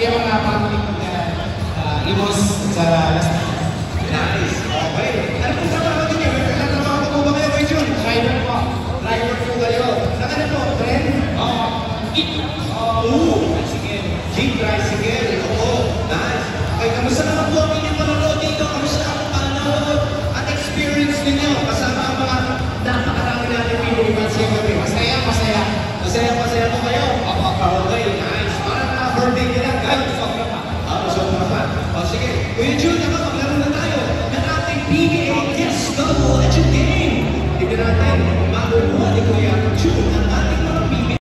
dia mga family imos sa last Nice. Okay. Ano po trabaho din niyo? Nagtatrabaho po ba kayo kay Jun? driver po. Driver po kayo. Saan ano po? Friend? Jeep tricycle. Oo. Nice. Okay, kamusta naman po ang inyong panonood dito? Kamusta ang panonood at experience ninyo kasama ang mga napakarami natin Pinoy fans ngayon gabi? Masaya, masaya. Masaya po kayo? Okay.